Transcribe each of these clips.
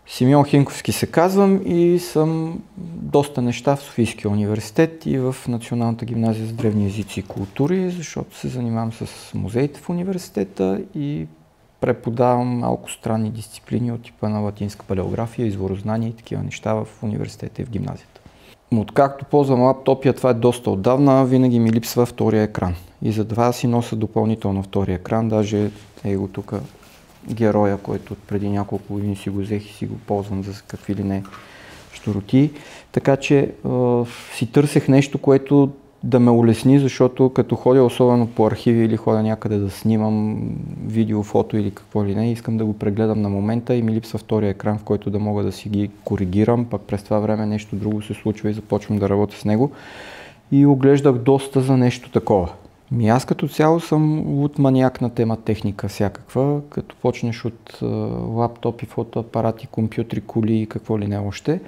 Симеон Хинковски се казвам и съм доста неща в Софийския университет и в Националната гимназия за древни езици и култури, защото се занимавам с музеите в университета и преподавам малко странни дисциплини от типа на латинска палеография, изворознание и такива неща в университета и в гимназията. Откакто ползвам лаптопия, това е доста отдавна, винаги ми липсва втория екран. И затова си нося допълнително втория екран, даже го тук героя, който преди няколко години си го взех и си го ползвам за какви ли не щуроти. Така че си търсех нещо, което да ме улесни, защото като ходя особено по архиви или ходя някъде да снимам видео, фото или какво ли не, искам да го прегледам на момента и ми липсва втория екран, в който да мога да си ги коригирам, пък през това време нещо друго се случва и започвам да работя с него. И оглеждах доста за нещо такова. Аз като цяло съм от маниак на тема техника всякаква, като почнеш от лаптопи, фотоапарати, компютри, коли и какво ли не още.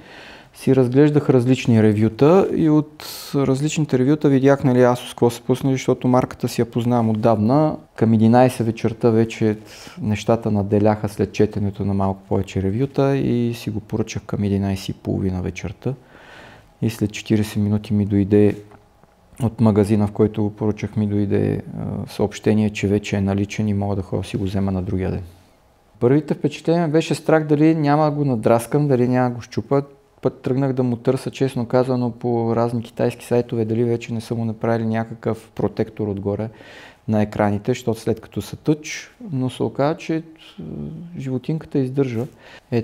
Си разглеждах различни ревюта и от различните ревюта видях нали Asus какво са пуснали, защото марката си я познавам отдавна. Към 11 вечерта вече нещата наделяха след четенето на малко повече ревюта и си го поръчах към 11:30 вечерта. И след 40 минути ми дойде от магазина, в който го поръчах, ми дойде съобщение, че вече е наличен и мога да ходя си го взема на другия ден. Първите впечатления беше страх дали няма го надраскам, дали няма го щупа. Път тръгнах да му търся, честно казано, по разни китайски сайтове, дали вече не са му направили някакъв протектор отгоре на екраните, защото след като са тъч, но се оказа, че животинката издържа.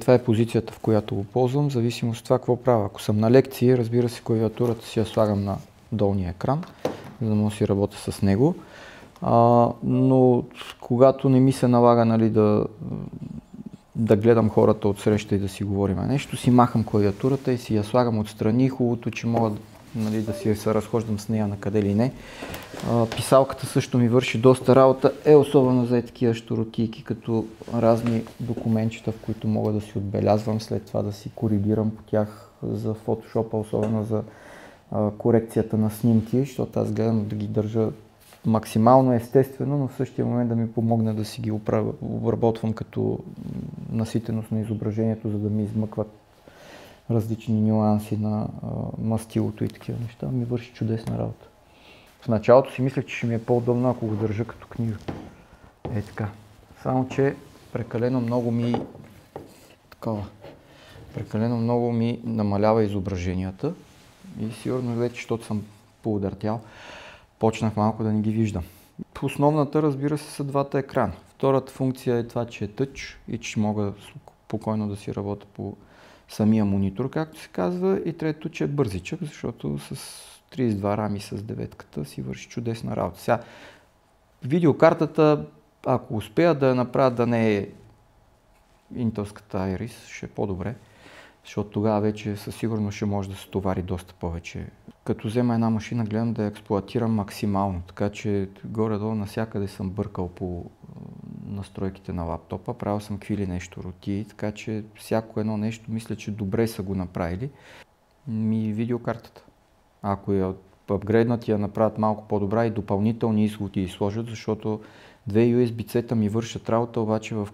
Това е позицията, в която го ползвам, в зависимост от това какво правя. Ако съм на лекции, разбира се, клавиатурата си я слагам на долния екран, за да мога да си работя с него. Но когато не ми се налага нали, да гледам хората отсреща и да си говорим нещо, си махам клавиатурата и си я слагам отстрани. Хубавото, че мога нали, да си се разхождам с нея на къде ли не. Писалката също ми върши доста работа, особено за такива щуротийки, като разни документчета, в които мога да си отбелязвам, след това да си коригирам по тях за фотошопа, особено за корекцията на снимки, защото аз гледам да ги държа максимално естествено, но в същия момент да ми помогне да си ги обработвам като наситеност на изображението, за да ми измъкват различни нюанси на мастилото и такива неща. Ми върши чудесна работа. В началото си мислех, че ще ми е по-удобно, ако го държа като книга. Така. Само, че прекалено много ми намалява изображенията и сигурно вече, защото съм поудъртял, почнах малко да не ги виждам. Основната, разбира се, са двата екрана. Втората функция е това, че е тъч и че мога спокойно да си работя по самия монитор, както се казва. И трето, че е бързичък, защото с 32 рами с деветката си върши чудесна работа. Сега, видеокартата, ако успея да я направя да не е интелската Iris, ще е по-добре, защото тогава вече със сигурност ще може да се товари доста повече. Като взема една машина, гледам да я експлоатирам максимално, така че горе-долу навсякъде съм бъркал по настройките на лаптопа, правил съм какви ли нещо роти, така че всяко едно нещо мисля, че добре са го направили. Видеокартата. Ако я апгрейднат и я направят малко по-добра и допълнителни изходи и сложат, защото две USB-C-та ми вършат работа, обаче в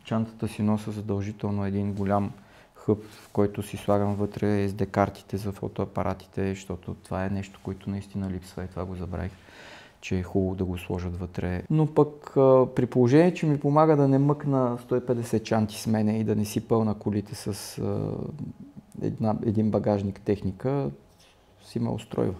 чантата си нося задължително един голям хъб, в който си слагам вътре SD картите за фотоапаратите, защото това е нещо, което наистина липсва и това го забравих, че е хубаво да го сложат вътре. Но пък при положение, че ми помага да не мъкна 150 чанти с мене и да не си пълна колите с един багажник техника, си ме устройва.